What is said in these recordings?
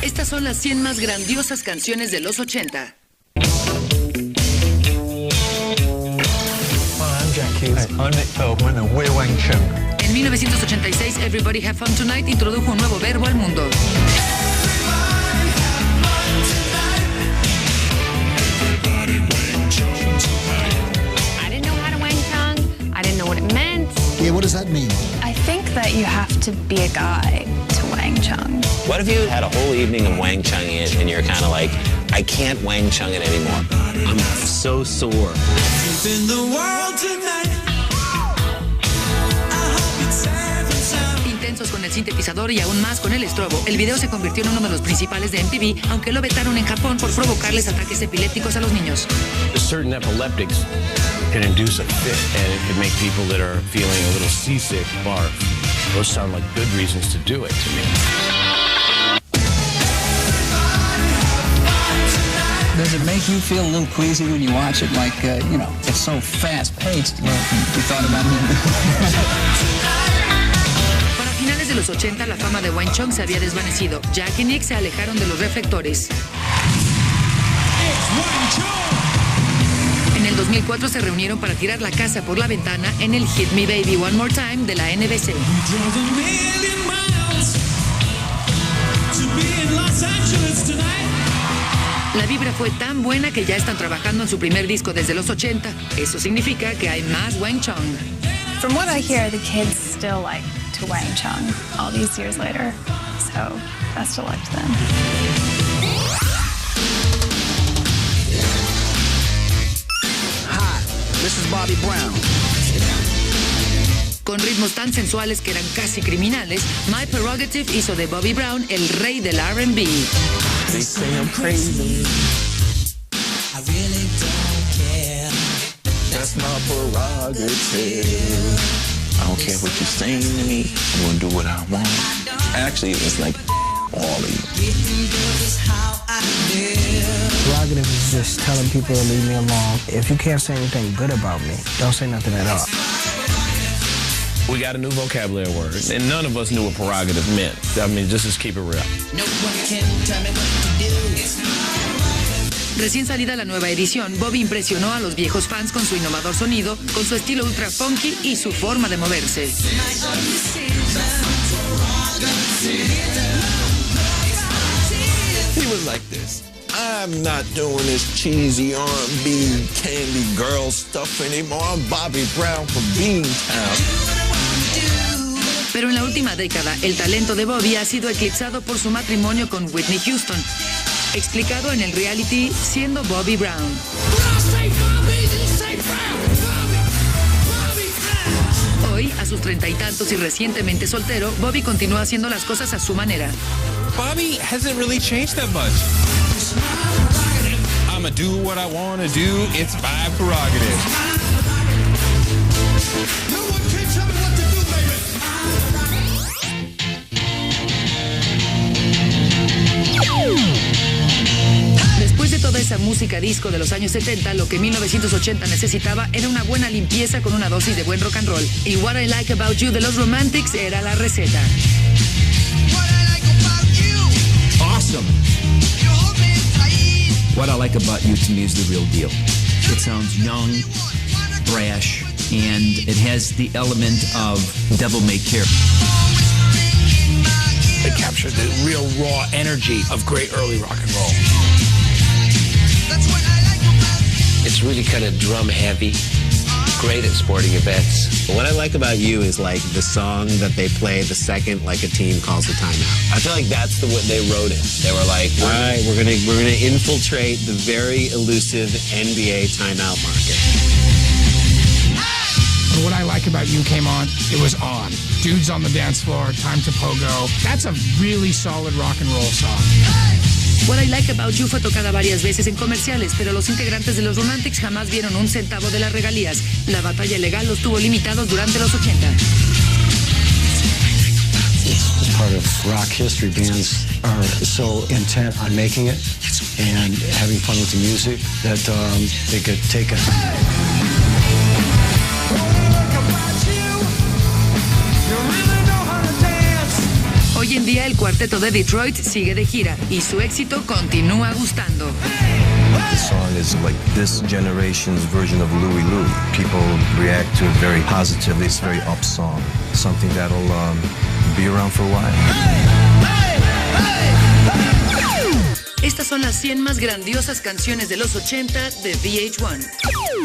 Estas son las 100 más grandiosas canciones de los 80. En 1986, Everybody Have Fun Tonight introdujo un nuevo verbo al mundo. I didn't know how to wang tongue. I didn't know what it meant. Yeah, what does that mean? I think that you have to be a guy to wang chung. What if you had a whole evening of wang chunging it and you're kind of like, I can't wang chung it anymore. I'm so sore. In the world tonight. Intensos con el sintetizador y aún más con el estrobo, el video se convirtió en uno de los principales de MTV, aunque lo vetaron en Japón por provocarles ataques epilépticos a los niños. Certain epileptics can induce a fit, and it can make people that are feeling a little seasick barf. Those sound like good reasons to do it to me. Does it make you feel a little queasy when you watch it? Like, it's so fast-paced. You thought about it? Para finales de los 80, la fama de Wang Chung se había desvanecido. Jack y Nick se alejaron de los reflectores. En el 2004 se reunieron para tirar la casa por la ventana en el Hit Me Baby One More Time de la NBC. La vibra fue tan buena que ya están trabajando en su primer disco desde los 80. Eso significa que hay más Wang Chung. From what I hear, the kids still like to wang chung all these years later. So, best of luck to them. Hi, this is Bobby Brown. Con ritmos tan sensuales que eran casi criminales, My Prerogative hizo de Bobby Brown el rey del R&B. They say I'm crazy. I really don't care. That's my prerogative. I don't care what you're saying to me. I'm gonna do what I want. Actually, it's like all of you. Prerogative is just telling people to leave me alone. If you can't say anything good about me, don't say nothing at all. We got a new vocabulary word, and none of us knew what prerogative meant. I mean, just keep it real. No one can tell me what to do. Recién salida la nueva edición, Bobby impresionó a los viejos fans con su innovador sonido, con su estilo ultra funky y su forma de moverse. He was like this. I'm not doing this cheesy R&B candy girl stuff anymore. I'm Bobby Brown from Beantown. Pero en la última década, el talento de Bobby ha sido eclipsado por su matrimonio con Whitney Houston, explicado en el reality Siendo Bobby Brown. Hoy, a sus 30 y tantos y recientemente soltero, Bobby continúa haciendo las cosas a su manera. Bobby hasn't really changed that much. I'ma do what I wanna do. It's my prerogative. No one can tell me what to do, baby. Después de toda esa música disco de los años 70, lo que 1980 necesitaba era una buena limpieza con una dosis de buen rock and roll. Y What I Like About You de los Romantics era la receta. Awesome. What I Like About You to me is the real deal. It sounds young, brash, and it has the element of devil may care. It captured the real raw energy of great early rock and roll. It's really kind of drum heavy. Great at sporting events. What I like about you is like the song that they play the second like a team calls a timeout. I feel like that's the way they wrote it. They were like, All right, we're gonna infiltrate the very elusive NBA timeout market. What I Like About You came on, it was on. Dudes on the dance floor, time to pogo. That's a really solid rock and roll song. What I Like About You fue tocada varias veces en comerciales, pero los integrantes de los Romantics jamás vieron un centavo de las regalías. La batalla legal los tuvo limitados durante los 80. It's part of rock history. Bands are so intent on making it and having fun with the music that they get taken. Hoy Hoy en día el cuarteto de Detroit sigue de gira y su éxito continúa gustando. The song is like this generation's version of Louie Louie. People react to it very positively. It's a very up song, something that'll be around for a while. Estas son las 100 más grandiosas canciones de los 80 de VH1.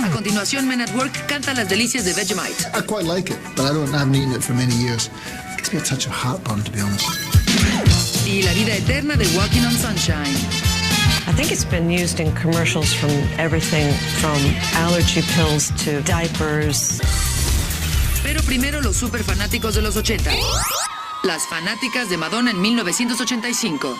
A continuación, Men at Work canta las delicias de Vegemite. I quite like it, but I haven't eaten it for many years. It gives me a touch of heartburn, to be honest. Y La vida eterna de Walking on Sunshine. I think it's been used in commercials from everything from allergy pills to diapers. Pero primero los super fanáticos de los 80. Las fanáticas de Madonna en 1985.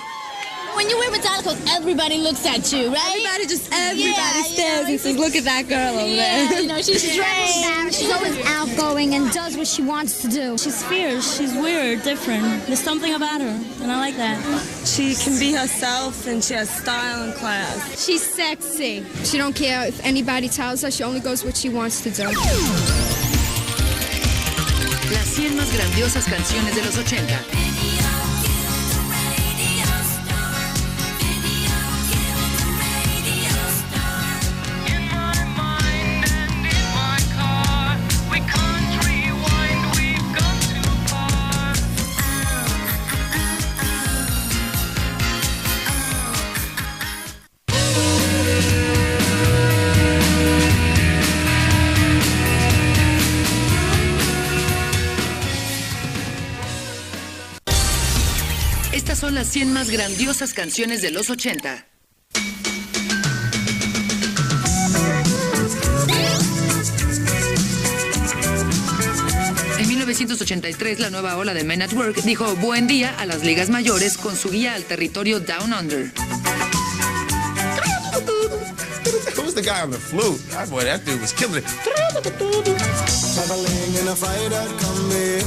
When you wear Madonna clothes, everybody looks at you, right? Everybody stares and says, "Look at that girl over there." You know, she's strange. She's always outgoing and does what she wants to do. She's fierce. She's weird, different. There's something about her, and I like that. She can be herself, and she has style and class. She's sexy. She don't care if anybody tells her. She only goes what she wants to do. Las 100 más grandiosas canciones de los 80. Estas son las 100 más grandiosas canciones de los 80. En 1983, la nueva ola de Men at Work dijo buen día a las ligas mayores con su guía al territorio Down Under. Who's the guy on the flute? Boy, that dude was killing it. Traveling in a fighter combi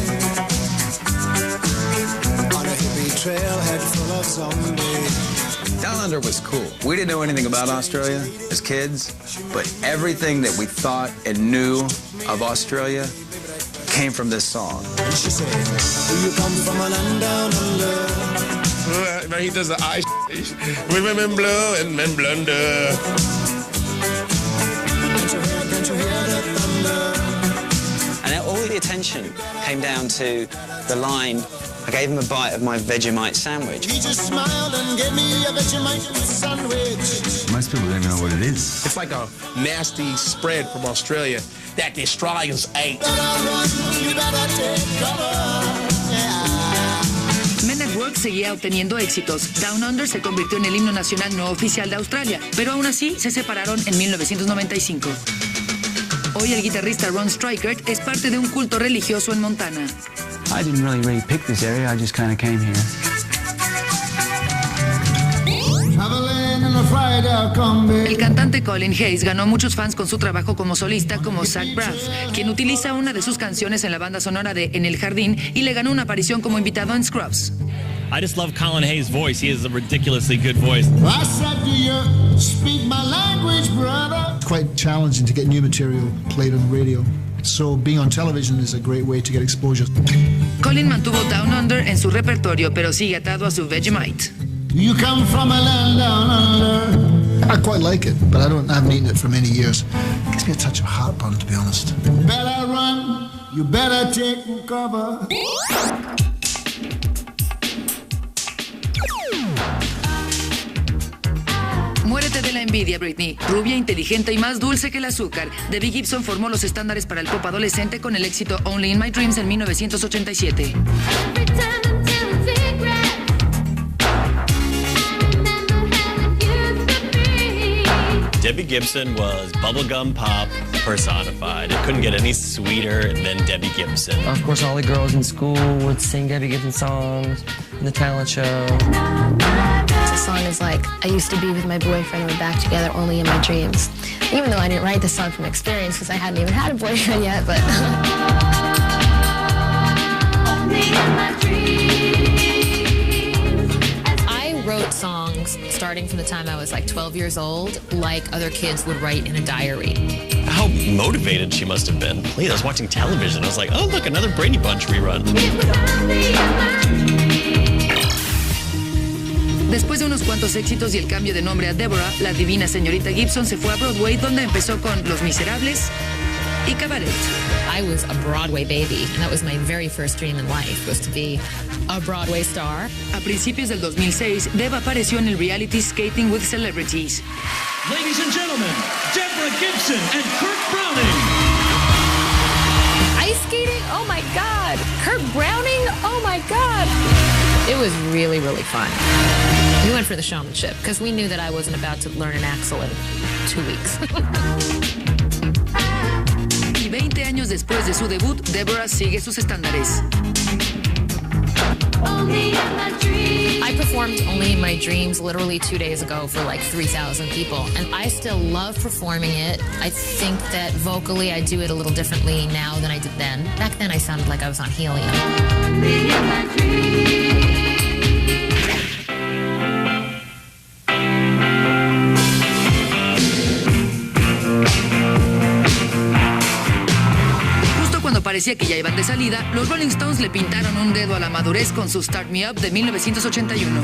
on a hippie trailhead full of zombies. Down Under was cool. We didn't know anything about Australia as kids, but everything that we thought and knew of Australia came from this song. And she said, "Do you come from a land down under?" Now he does the eye women blow and men blunder. Can't you hear the thunder? And all the attention came down to the line, I gave him a bite of my Vegemite sandwich. He just smiled and gave me a Vegemite sandwich. Most people don't even know what it is. It's like a nasty spread from Australia that the Australians ate. You better take cover. Men at Work seguía obteniendo éxitos. Down Under se convirtió en el himno nacional no oficial de Australia, pero aún así se separaron en 1995. Hoy el guitarrista Ron Streicher es parte de un culto religioso en Montana. I didn't really pick this area, I just kind of came here. El cantante Colin Hayes ganó muchos fans con su trabajo como solista como Zach Braff, quien utiliza una de sus canciones en la banda sonora de En el Jardín y le ganó una aparición como invitado en Scrubs. I just love Colin Hayes' voice. He has a ridiculously good voice. I said, do you speak my language, brother? Quite challenging to get new material played on the radio. So being on television is a great way to get exposure. Colin mantuvo Down Under en su repertorio, pero sigue atado a su Vegemite. You come from a land down under. I quite like it, but I haven't eaten it for many years. It gives me a touch of heartburn, to be honest. Better run, you better take cover. Muérete de la envidia, Britney. Rubia, inteligente y más dulce que el azúcar, Debbie Gibson formó los estándares para el pop adolescente con el éxito Only in My Dreams en 1987. Debbie Gibson was bubblegum pop personified. It couldn't get any sweeter than Debbie Gibson. Of course, all the girls in school would sing Debbie Gibson songs in the talent show. The song is like, I used to be with my boyfriend and we're back together only in my dreams. Even though I didn't write the song from experience because I hadn't even had a boyfriend yet, but... only in my I wrote songs starting from the time I was like 12 years old, like other kids would write in a diary. How motivated she must have been. Please, I was watching television. I was like, oh, look, another Brady Bunch rerun. tantos éxitos y el cambio de nombre a Deborah, la divina señorita Gibson se fue a Broadway, donde empezó con Los Miserables y Cabaret. I was a Broadway baby, and that was my very first dream in life, was to be a Broadway star. A principios del 2006, Deb apareció en el reality Skating with Celebrities. Ladies and gentlemen, Deborah Gibson and Kurt Browning. Ice skating? Oh my God. Kurt Browning? Oh my God. It was really, really fun. We went for the showmanship because we knew that I wasn't about to learn an axle in 2 weeks. Y 20 años después de su debut, Deborah sigue sus estándares. I performed Only in My Dreams literally 2 days ago for like 3,000 people, and I still love performing it. I think that vocally I do it a little differently now than I did then. Back then I sounded like I was on helium. Only in my dreams. Parecía que ya iban de salida, los Rolling Stones le pintaron un dedo a la madurez con su Start Me Up de 1981.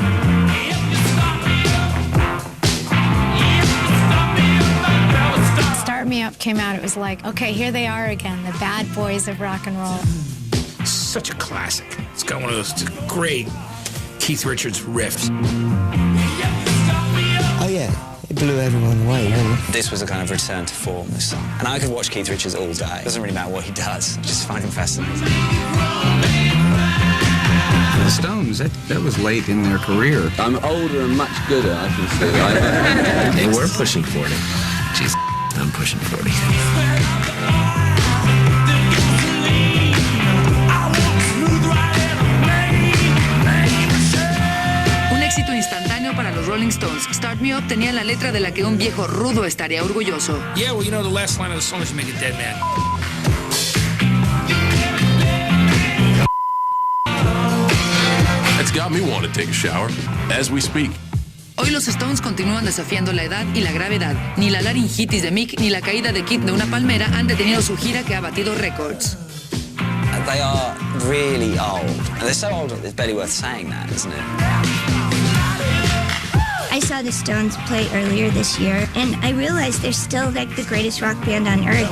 Start Me Up came out, it was like, okay, here they are again, the bad boys of rock and roll. Such a classic. It's got one of those great Keith Richards riffs. Oh yeah. It blew everyone away, really. This was a kind of return to form, this song. And I could watch Keith Richards all day. It doesn't really matter what he does. I just find him fascinating. For the Stones, that was late in their career. I'm older and much gooder, I can see. They were pushing 40. Jeez, I'm pushing 40. Éxito instantáneo para los Rolling Stones. Start Me Up tenía la letra de la que un viejo rudo estaría orgulloso. Yeah, well, you know, the last line of the song is "Make a dead man." It's got me wanting to take a shower as we speak. Hoy los Stones continúan desafiando la edad y la gravedad. Ni la laringitis de Mick ni la caída de Kid de una palmera han detenido su gira que ha batido récords. They are really old. And they're so old that it's barely worth saying that, isn't it? I saw the Stones play earlier this year, and I realized they're still like the greatest rock band on earth.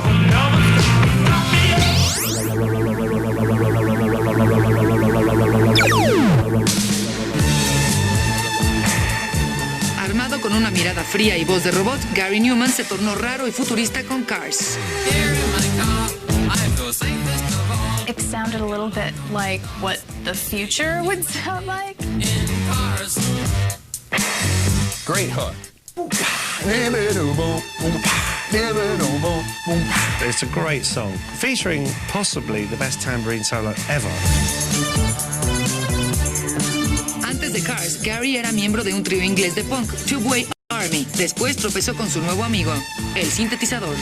Armado con una mirada fría y voz de robot, Gary Numan se tornó raro y futurista con Cars. It sounded a little bit like what the future would sound like. Great hook. It's a great song, featuring possibly the best tambourine solo ever. Antes de Cars, Gary era miembro de un trío inglés de punk, Two Way Army. Después tropezó con su nuevo amigo, el sintetizador.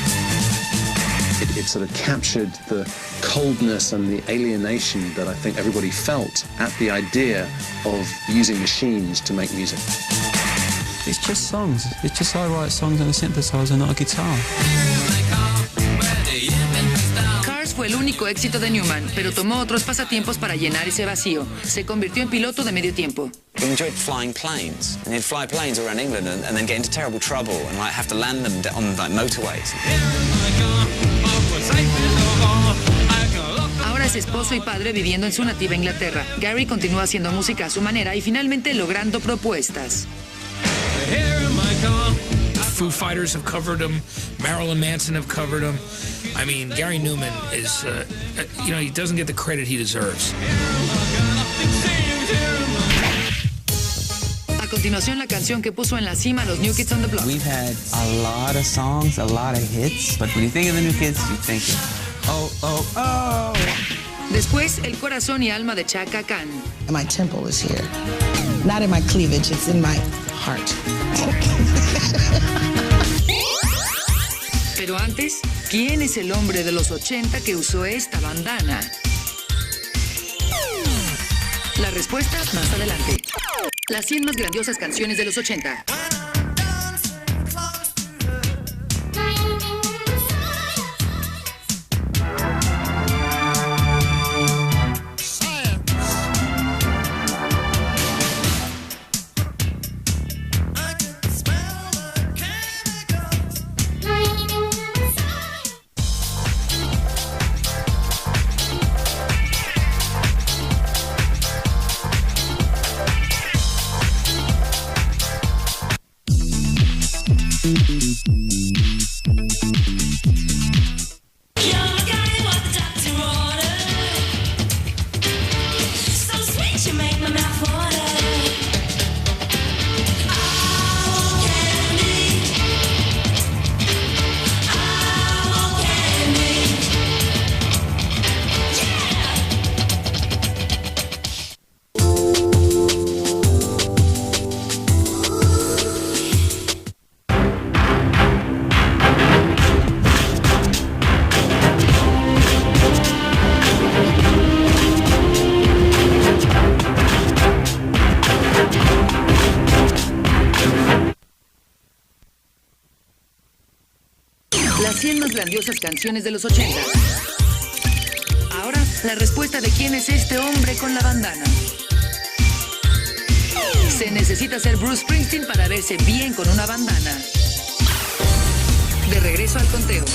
It sort of captured the coldness and the alienation that I think everybody felt at the idea of using machines to make music. It's just songs. It's just I write songs on a synthesizer, not a guitar. Cars fue el único éxito de Newman, pero tomó otros pasatiempos para llenar ese vacío. Se convirtió en piloto de medio tiempo. We enjoyed flying planes, and he'd fly planes around England and then get into terrible trouble and like have to land them on like motorways. Ahora es esposo y padre viviendo en su nativa Inglaterra. Gary continúa haciendo música a su manera y finalmente logrando propuestas. Foo Fighters have covered him. Marilyn Manson have covered him. I mean, Gary Numan is, he doesn't get the credit he deserves. A continuación, la canción que puso en la cima a los New Kids on the Block. We've had a lot of songs, a lot of hits, but when you think of the New Kids, you think of, oh, oh, oh. Después, el corazón y alma de Chaka Khan. My temple is here. Not in my cleavage, it's in my heart. Pero antes, ¿quién es el hombre de los 80 que usó esta bandana? La respuesta más adelante. Las 100 más grandiosas canciones de los 80. Grandiosas Canciones de los 80. Ahora, la respuesta de quién es este hombre con la bandana. Se necesita ser Bruce Springsteen para verse bien con una bandana. De regreso al conteo.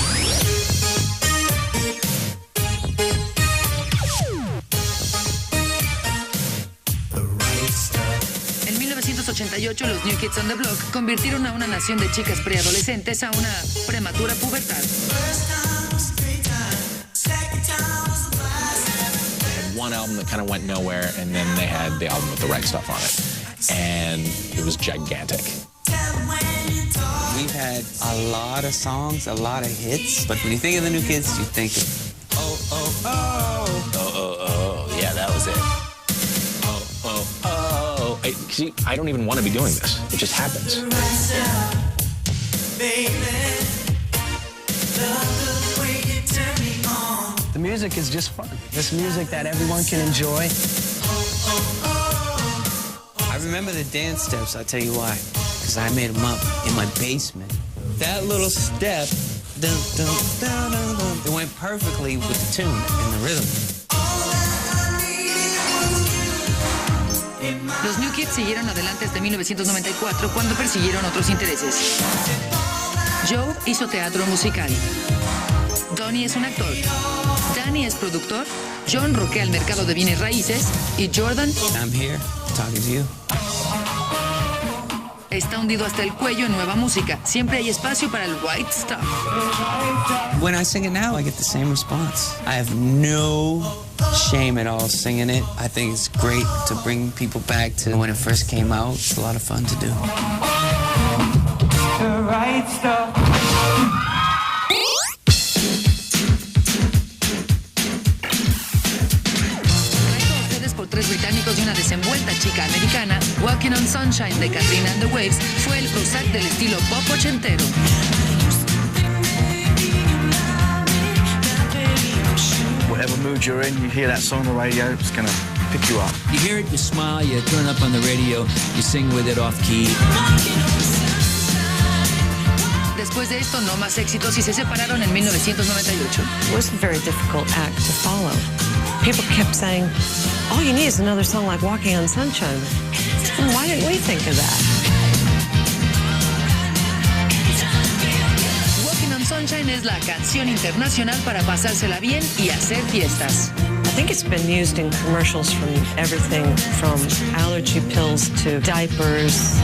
En 1988, los New Kids on the Block convirtieron a una nación de chicas preadolescentes a una prematura pubertad. One album that kind of went nowhere, and then they had the album with the right stuff on it, and it was gigantic. We've had a lot of songs, a lot of hits, but when you think of the New Kids, you think of oh, oh, oh. Oh, oh, oh, yeah, that was it. Oh, oh, oh. See, I don't even want to be doing this. It just happens. The music is just fun. It's music that everyone can enjoy. I remember the dance steps, I'll tell you why. Because I made them up in my basement. That little step, dun, dun, dun, dun, dun, it went perfectly with the tune and the rhythm. Los New Kids siguieron adelante hasta 1994 cuando persiguieron otros intereses. Joe hizo teatro musical. Donnie es un actor. Danny es productor. John roquea el mercado de bienes raíces. Y Jordan I'm here talking to you. Está hundido hasta el cuello en nueva música. Siempre hay espacio para el white stuff. When I sing it now, I get the same response. I have no shame at all singing it. I think it's great to bring people back to when it first came out. It's a lot of fun to do. The right stuff. Tres británicos y una desenvuelta chica americana, Walking on Sunshine de Katrina and the Waves fue el Prozac del estilo pop ochentero. Whatever mood you're in, you hear that song on the radio, it's gonna pick you up. You hear it, you smile, you turn up on the radio, you sing with it off key. Después de esto, no más éxitos y se separaron en 1998. It was a very difficult act to follow. People kept saying, all you need is another song like Walking on Sunshine. And why didn't we think of that? Walking on Sunshine es la canción internacional para pasársela bien y hacer fiestas. I think it's been used in commercials from everything from allergy pills to diapers.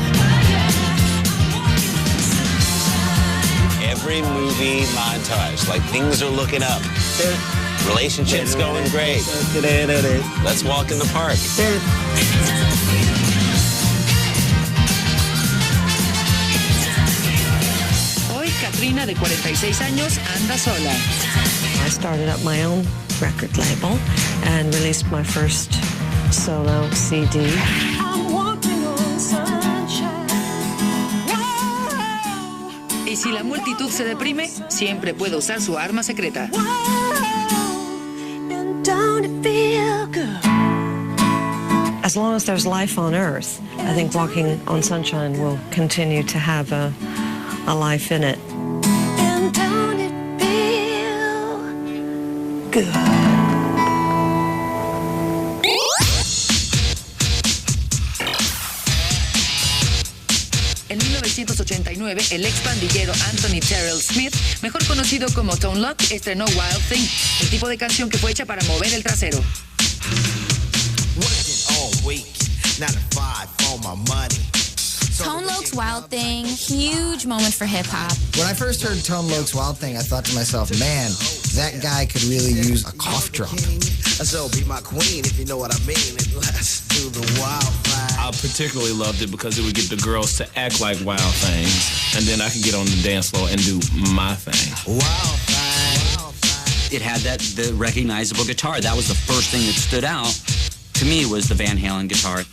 Every movie montage, like things are looking up. Relationship's going great. Let's walk in the park. Hoy, Katrina, de 46 años, anda sola. I started up my own record label and released my first solo CD. I'm walking on sunshine. Y si la multitud se deprime, siempre puede usar su arma secreta. Don't it feel good? As long as there's life on Earth, I think Walking on Sunshine will continue to have a life in it. And don't it feel good? En 1989, el ex pandillero Anthony Terrell Smith, mejor conocido como Tone Loc, estrenó Wild Thing, el tipo de canción que fue hecha para mover el trasero. Tone Loc's Wild Thing, huge moment for hip-hop. When I first heard Tone Loc's Wild Thing, I thought to myself, man, that guy could really use a cough drop. So be my queen if you know what I mean, and let's do the wild thing. I particularly loved it because it would get the girls to act like wild things, and then I could get on the dance floor and do my thing. Wild thing. It had the recognizable guitar. That was the first thing that stood out to me, was the Van Halen guitar.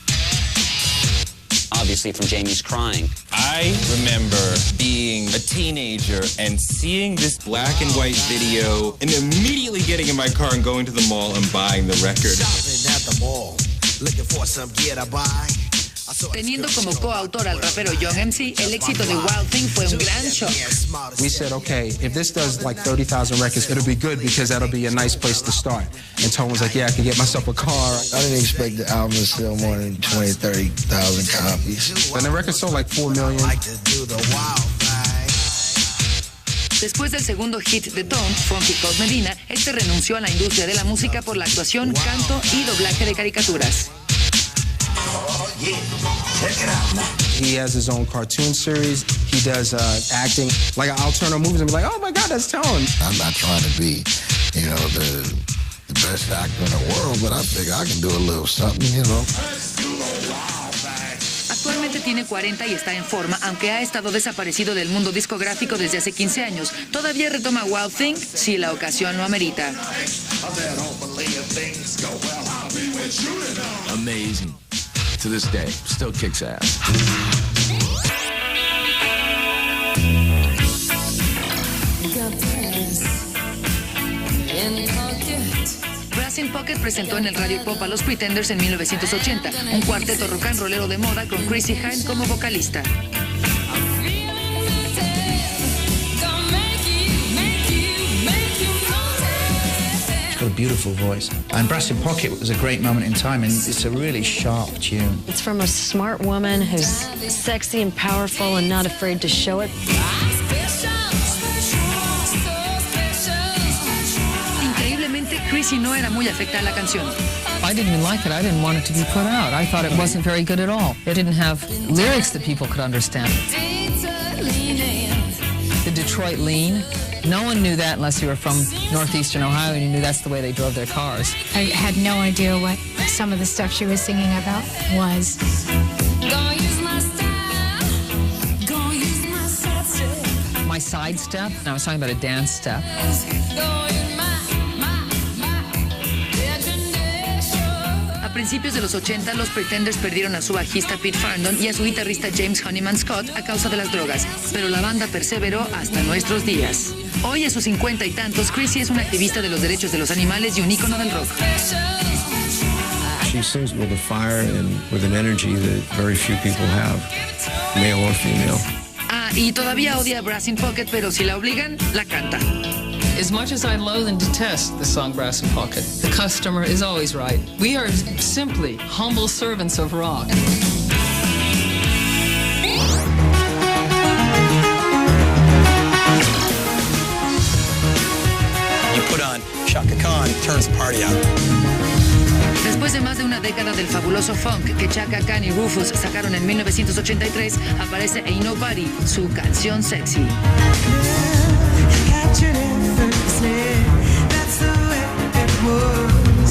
Obviously from Jamie's Crying. I remember being a teenager and seeing this black and white video and immediately getting in my car and going to the mall and buying the record. Shopping at the mall, looking for some gear to buy. Teniendo como coautor al rapero Young MC, el éxito de Wild Thing fue un gran shock. We said, okay, if this does like 30,000 records, it'll be good because that'll be a nice place to start. And Tone was like, yeah, I can get myself a car. I didn't expect the album to sell more than 20, 30,000 copies. And the record sold like 4 million. Después del segundo hit de Tone, Funky Cold Medina, este renunció a la industria de la música por la actuación, canto y doblaje de caricaturas. He has his own cartoon series. He does acting. Like, I'll turn on movies and be like, oh my God, that's Tone. I'm not trying to be, you know, the best actor in the world, but I think I can do a little something, you know. Actualmente tiene 40 y está en forma, aunque ha estado desaparecido del mundo discográfico desde hace 15 años. Todavía retoma Wild Thing si la ocasión lo amerita. Amazing. To this day, still kicks ass. Brass Pocket presentó en el Radio Pop a los Pretenders en 1980, un cuarteto rock and rollero de moda con Chrissy Hynde como vocalista. She's got a beautiful voice. And Brass in Pocket was a great moment in time, and it's a really sharp tune. It's from a smart woman who's sexy and powerful and not afraid to show it. Increíblemente, Chrissy no era muy afecta a la canción. I didn't even like it. I didn't want it to be put out. I thought it wasn't very good at all. It didn't have lyrics that people could understand. The Detroit lean. No one knew that unless you were from northeastern Ohio and you knew that's the way they drove their cars. I had no idea what some of the stuff she was singing about was. My side step, and I was talking about a dance step. A principios de los 80, los Pretenders perdieron a su bajista Pete Farndon y a su guitarrista James Honeyman Scott a causa de las drogas, pero la banda perseveró hasta nuestros días. Hoy, a sus 50 y tantos, Chrissy es una activista de los derechos de los animales y un ícono del rock. She sings with a fire and with an energy that very few people have, male or female. Ah, y todavía odia Brass in Pocket, pero si la obligan, la canta. As much as I loathe and detest the song Brass in Pocket, the customer is always right. We are simply humble servants of rock. You put on Chaka Khan, turns the party out. Después de más de una década del fabuloso funk que Chaka Khan y Rufus sacaron en 1983, aparece Ain't Nobody, su canción sexy.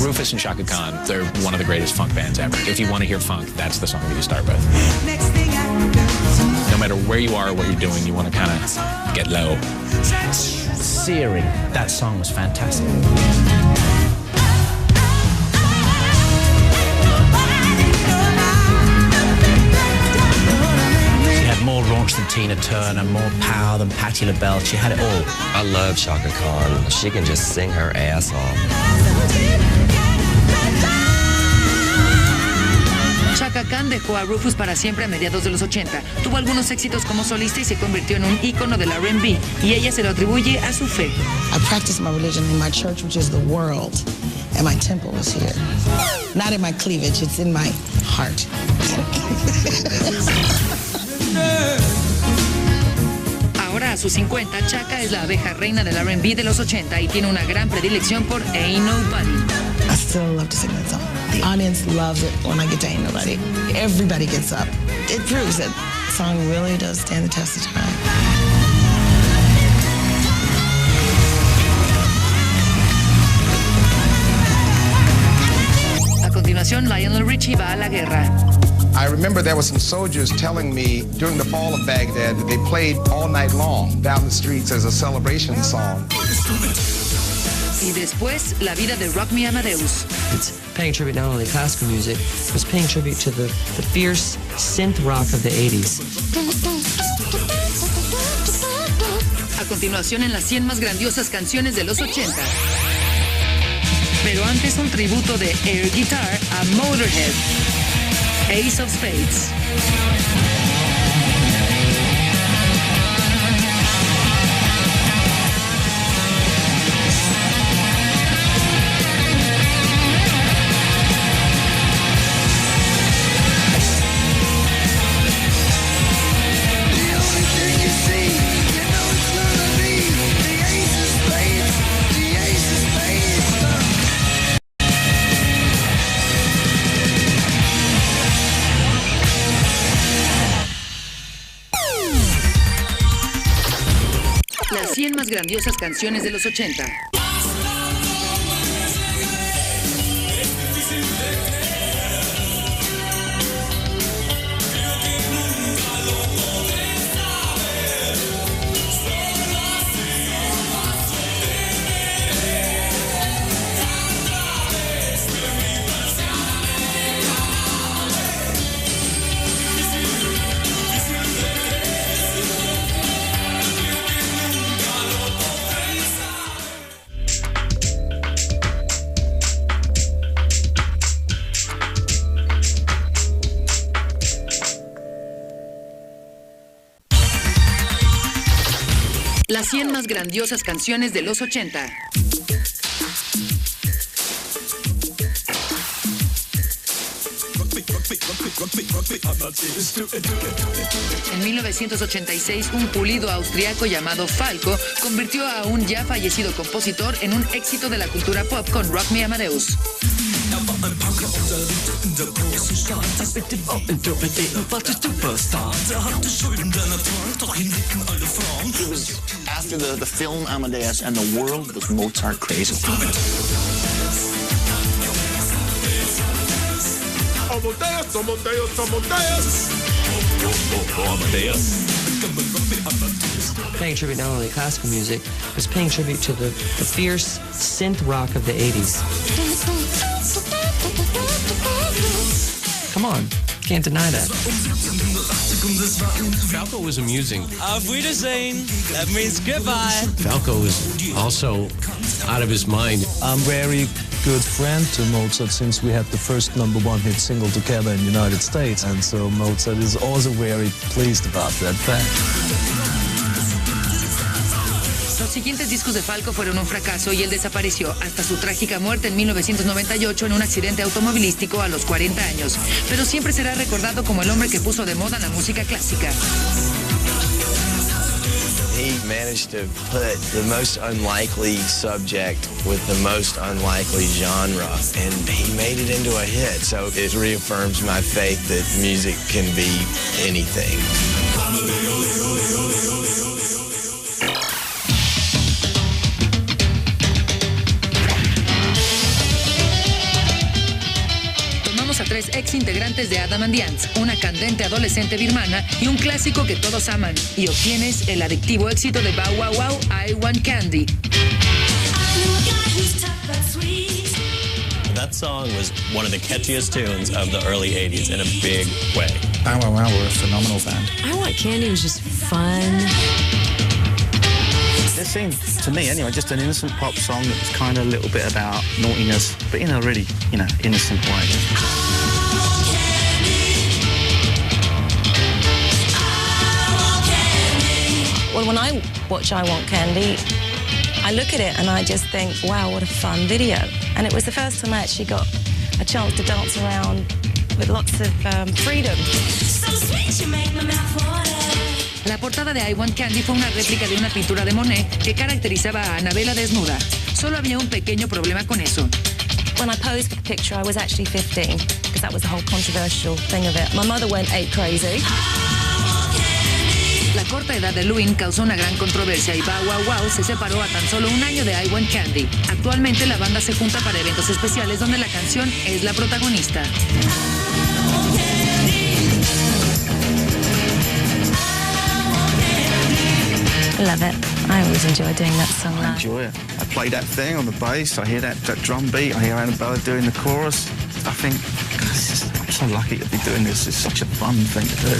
Rufus and Chaka Khan, they're one of the greatest funk bands ever. If you want to hear funk, that's the song that you start with. No matter where you are or what you're doing, you want to kind of get low. Searing. That song was fantastic. She had more raunch than Tina Turner, more power than Patti LaBelle. She had it all. I love Chaka Khan. She can just sing her ass off. Chaka Khan dejó a Rufus para siempre a mediados de los 80. Tuvo algunos éxitos como solista y se convirtió en un ícono del R&B, y ella se lo atribuye a su fe. I practice my religion in my church, which is the world, and my temple is here. Not in my cleavage, it's in my heart. Ahora, a sus 50, Chaka es la abeja reina del R&B de los 80 y tiene una gran predilección por Ain't Nobody. I still love to sing that song. The audience loves it when I get to Ain't Nobody. Everybody gets up. It proves that the song really does stand the test of time. A continuación, Lionel Richie va a la guerra. I remember there were some soldiers telling me during the fall of Baghdad that they played all night long down the streets as a celebration song. Y después, la vida de Rock Me Amadeus. It's paying tribute not only to classical music, but it's paying tribute to the fierce synth rock of the 80s. A continuación, en las 100 más grandiosas canciones de los 80. Pero antes, un tributo de air guitar a Motorhead. Ace of Spades. Las 100 más grandiosas canciones de los 80. Las 100 más grandiosas canciones de los 80. En 1986, un pulido austriaco llamado Falco convirtió a un ya fallecido compositor en un éxito de la cultura pop con Rock Me Amadeus. It was after the film Amadeus, and the world was Mozart crazy. Amadeus, Amadeus, Amadeus. Amadeus. Paying tribute not only to classical music, but paying tribute to the fierce synth rock of the 80s. Come on, can't deny that. Falco was amusing. Auf Wiedersehen. That means goodbye. Falco was also out of his mind. I'm very good friend to Mozart since we had the first #1 hit single together in the United States, and so Mozart is also very pleased about that fact. Los siguientes discos de Falco fueron un fracaso y él desapareció hasta su trágica muerte en 1998 en un accidente automovilístico a los 40 años. Pero siempre será recordado como el hombre que puso de moda la música clásica. He managed to put the most unlikely subject with the most unlikely genre, and he made it into a hit. So it reaffirms my faith that music can be anything. A 3 ex integrantes de Adam and the Ants, una candente adolescente birmana y un clásico que todos aman, y obtienes el adictivo éxito de Bow Wow Wow, I Want Candy. That song was one of the catchiest tunes of the early 80s in a big way. Bow Wow Wow were a phenomenal band. I Want Candy was just fun. It seemed, to me anyway, just an innocent pop song that was kind of a little bit about naughtiness, but in a really, innocent way. Well, when I watch I Want Candy, I look at it and I just think, wow, what a fun video. And it was the first time I actually got a chance to dance around with lots of freedom. So sweet, you make my mouth water. La portada de I Want Candy fue una réplica de una pintura de Monet que caracterizaba a Annabella desnuda. Solo había un pequeño problema con eso. When I posed for the picture, I was actually 15, because that was the whole controversial thing of it. My mother went ape crazy. La corta edad de Lewin causó una gran controversia y Bow Wow Wow se separó a tan solo un año de I Want Candy. Actualmente la banda se junta para eventos especiales donde la canción es la protagonista. Love it. I always enjoy doing that song live. I enjoy it. I play that thing on the bass, I hear that drum beat, I hear Annabella doing the chorus. I think, God, I'm so lucky to be doing this. It's such a fun thing to do.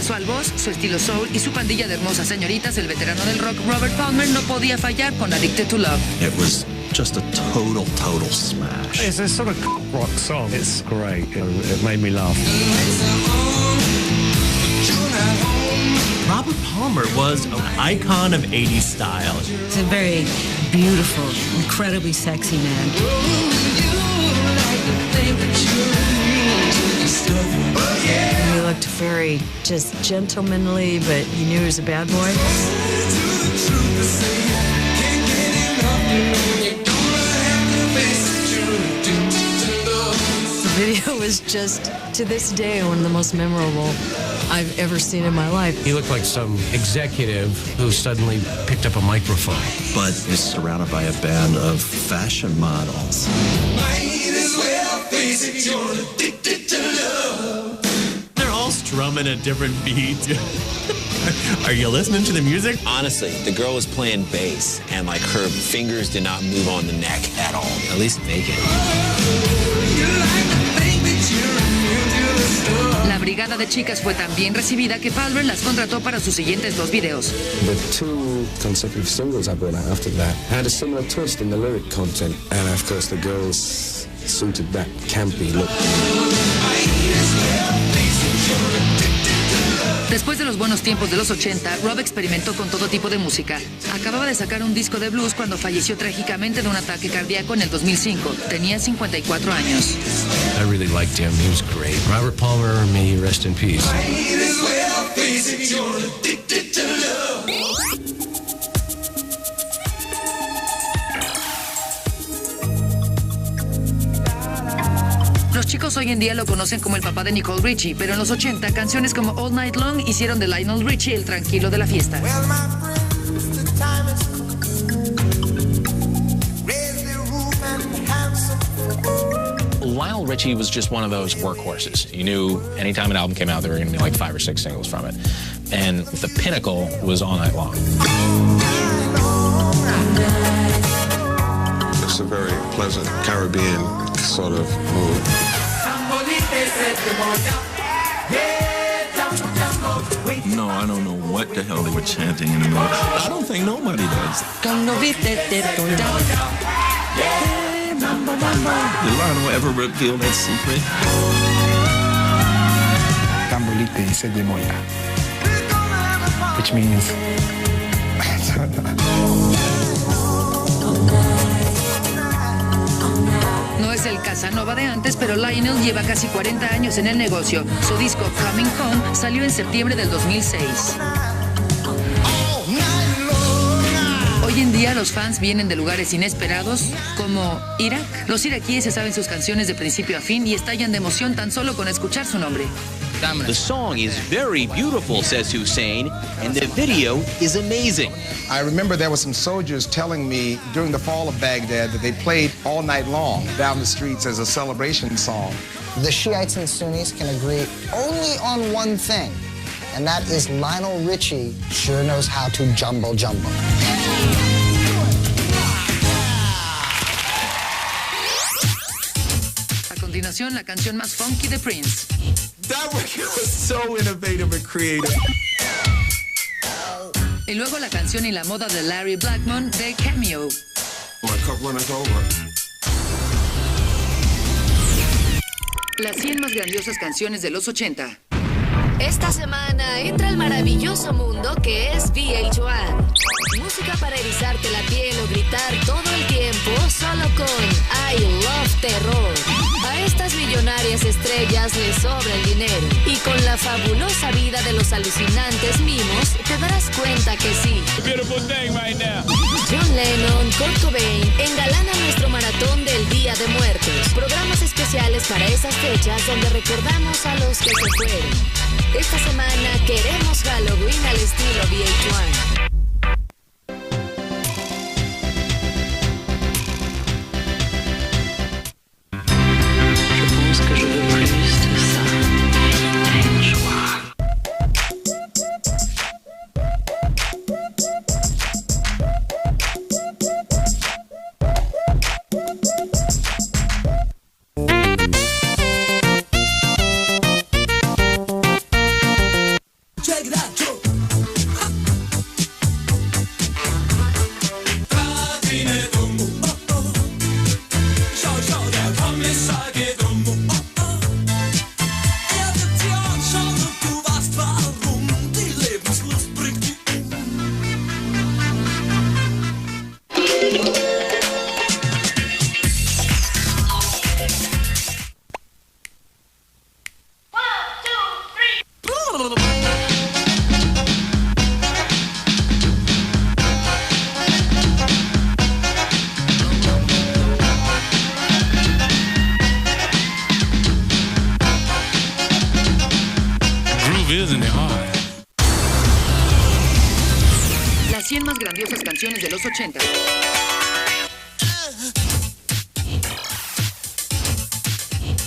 casual voz, su estilo soul y su pandilla de hermosas señoritas, el veterano del rock Robert Palmer no podía fallar con Addicted to Love. It was just a total smash. It's a sort of rock song. It's great. It made me laugh. Robert Palmer was an icon of 80s style. He's a very beautiful, incredibly sexy man. He looked very just gentlemanly, but he knew he was a bad boy. The video was just, to this day, one of the most memorable I've ever seen in my life. He looked like some executive who suddenly picked up a microphone. But is surrounded by a band of fashion models. They're all strumming a different beat. Are you listening to the music? Honestly, the girl was playing bass, and like her fingers did not move on the neck at all. At least naked. La brigada de chicas fue tan bien recibida que Palmer las contrató para sus siguientes 2 videos. The 2 consecutive singles I brought out after that had a similar twist in the lyric content, and of course the girls suited that campy look. Después de los buenos tiempos de los 80, Rob experimentó con todo tipo de música. Acababa de sacar un disco de blues cuando falleció trágicamente de un ataque cardíaco en el 2005. Tenía 54 años. I really liked him. He was great. Robert Palmer, may he rest in peace. Los chicos hoy en día lo conocen como el papá de Nicole Richie, pero en los 80 canciones como All Night Long hicieron de Lionel Richie el tranquilo de la fiesta. Lionel Richie was just one of those workhorses. You knew anytime an album came out, there were going to be like 5 or 6 singles from it. And the pinnacle was All Night Long. It's a very pleasant Caribbean sort of mood. No, I don't know what the hell they were chanting anymore. I don't think nobody does. Did Lionel ever reveal that secret? Tambolite se demoya, which means No es el Casanova de antes, pero Lionel lleva casi 40 años en el negocio. Su disco Coming Home salió en septiembre del 2006. Hoy en día los fans vienen de lugares inesperados como Irak. Los iraquíes se saben sus canciones de principio a fin y estallan de emoción tan solo con escuchar su nombre. The song is very beautiful, says Hussein, and the video is amazing. I remember there were some soldiers telling me during the fall of Baghdad that they played all night long down the streets as a celebration song. The Shiites and Sunnis can agree only on one thing, and that is Lionel Richie sure knows how to jumble. A continuación, la canción más funky de Prince. That record was so innovative and creative. Y luego la canción y la moda de Larry Blackmon de Cameo. Las 100 más grandiosas canciones de los 80. Esta semana entra al maravilloso mundo que es VH-1. Música para erizarte la piel o gritar todo el tiempo solo con I Love Terror. A estas millonarias estrellas les sobra el dinero. Y con la fabulosa vida de los alucinantes mimos, te darás cuenta que sí. John Lennon, Kurt Cobain engalanan nuestro maratón del Día de Muertos. Programas especiales para esas fechas donde recordamos a los que se fueron. Esta semana queremos Halloween al estilo VH1. grandiosas canciones de los 80.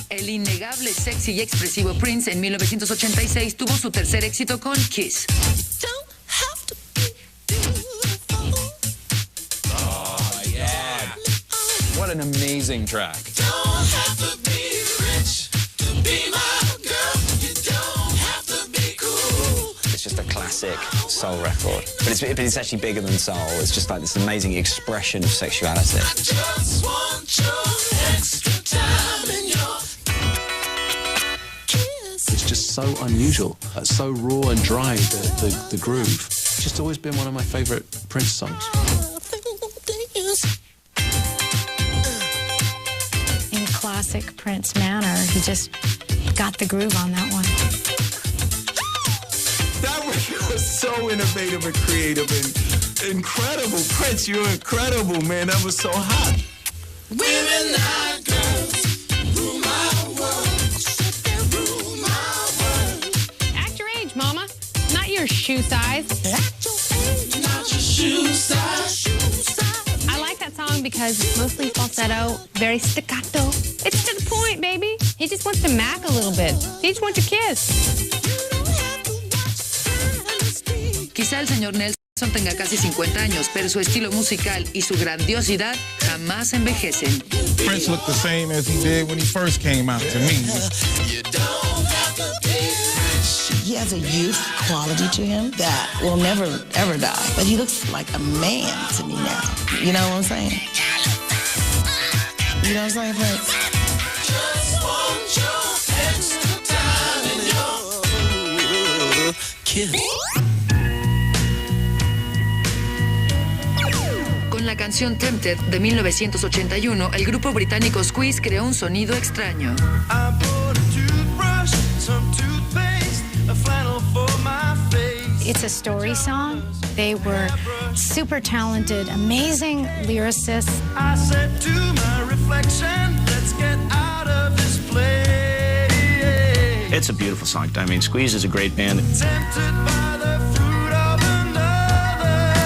El innegable, sexy y expresivo Prince en 1986 tuvo su tercer éxito con Kiss. Oh, yeah. What an amazing track. It's just a classic soul record. But it's actually bigger than soul. It's just like this amazing expression of sexuality. It's just so unusual, so raw and dry, the groove. It's just always been one of my favorite Prince songs. In classic Prince manner, he just got the groove on that one. That record was so innovative and creative and incredible. Prince, you're incredible, man. That was so hot. Women like girls, rule my world. Act your age, mama. Not your shoe size. Act your age, not your shoe size. I like that song because it's mostly falsetto, very staccato. It's to the point, baby. He just wants to mac a little bit. He just wants a kiss. Quizá el señor Nelson tenga casi 50 años, pero su estilo musical y su grandiosidad jamás envejecen. Prince looked the same as he did when he first came out to me. He has a youth quality to him that will never, ever die. But he looks like a man to me now. You know what I'm saying? You know what I'm saying, Prince? Just want your extra time and your kiss. Con la canción Tempted de 1981, el grupo británico Squeeze creó un sonido extraño. It's a story song. They were super talented, amazing lyricists. I said to my reflection, let's get out of this place. It's a beautiful song. I mean, Squeeze is a great band. Tempted by the fruit of another.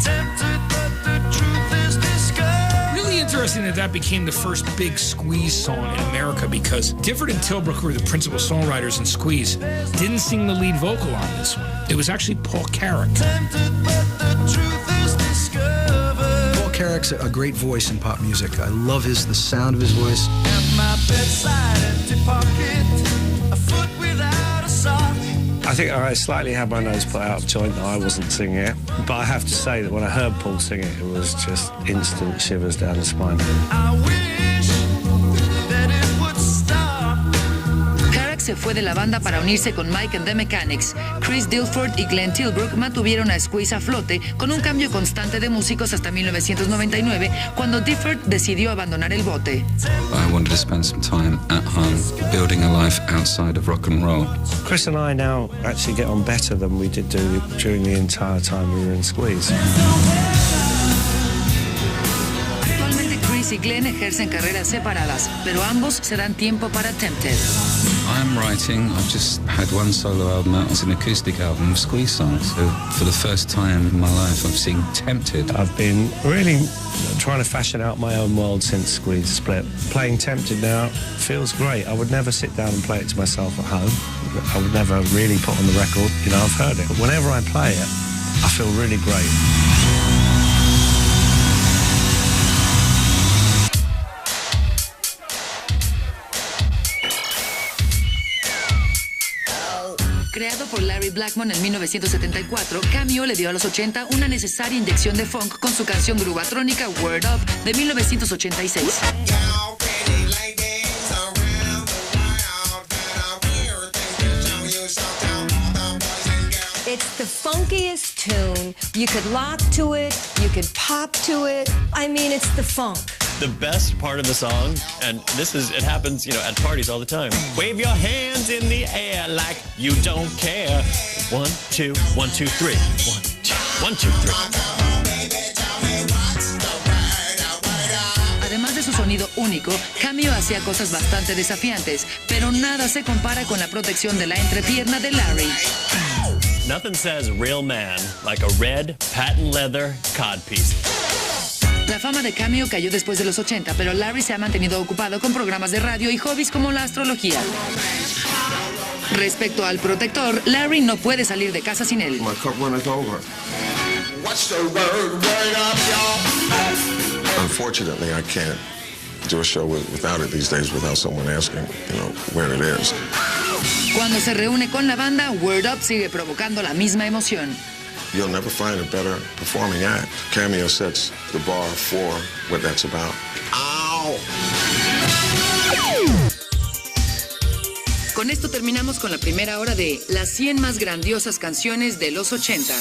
Tempted, but the truth is discovered. Really interesting that became the first big Squeeze song in America because Difford and Tilbrook, who were the principal songwriters in Squeeze, didn't sing the lead vocal on this one. It was actually Paul Carrack. Tempted, but the truth is discovered. Paul Carrack's a great voice in pop music. I love the sound of his voice. At my bedside, empty pocket, a foot without a sock. I think I slightly had my nose put out of joint that I wasn't singing it, but I have to say that when I heard Paul sing it, it was just instant shivers down the spine. I wish that it would stop. Carrack se fue de la banda para unirse con Mike and the Mechanics. Chris Dilford y Glenn Tilbrook mantuvieron a Squeeze a flote con un cambio constante de músicos hasta 1999, cuando Dilford decidió abandonar el bote. I wanted to spend some time at home, building a life outside of rock and roll. Chris and I now actually get on better than we did do during the entire time we were in Squeeze. Actualmente Chris y Glenn ejercen carreras separadas, pero ambos se dan tiempo para Tempted. I'm writing, I've just had one solo album out. It's an acoustic album of Squeeze songs. So for the first time in my life, I've seen Tempted. I've been really trying to fashion out my own world since Squeeze split. Playing Tempted now feels great. I would never sit down and play it to myself at home. I would never really put on the record. You know, I've heard it. But whenever I play it, I feel really great. Creado por Larry Blackmon en 1974, Cameo le dio a los 80 una necesaria inyección de funk con su canción grubatrónica Word Up de 1986. It's the funkiest tune. You could lock to it, you could pop to it. I mean, it's the funk. The best part of the song, and it happens, at parties all the time. Wave your hands in the air like you don't care. 1, 2, 1, 2, 3. 1, 2, 1, 2, 3. Además de su sonido único, Cameo hacía cosas bastante desafiantes, pero nada se compara con la protección de la entrepierna de Larry. Nothing says real man like a red patent leather codpiece. La fama de Cameo cayó después de los 80, pero Larry se ha mantenido ocupado con programas de radio y hobbies como la astrología. Respecto al protector, Larry no puede salir de casa sin él. My cup runneth over. What's the word up, y'all? Unfortunately, I can't do a show without it these days without someone asking, where it is. Cuando se reúne con la banda, Word Up sigue provocando la misma emoción. You'll never find a better performing act. Cameo sets the bar for what that's about. Ow! Con esto terminamos con la primera hora de las 100 más grandiosas canciones de los 80.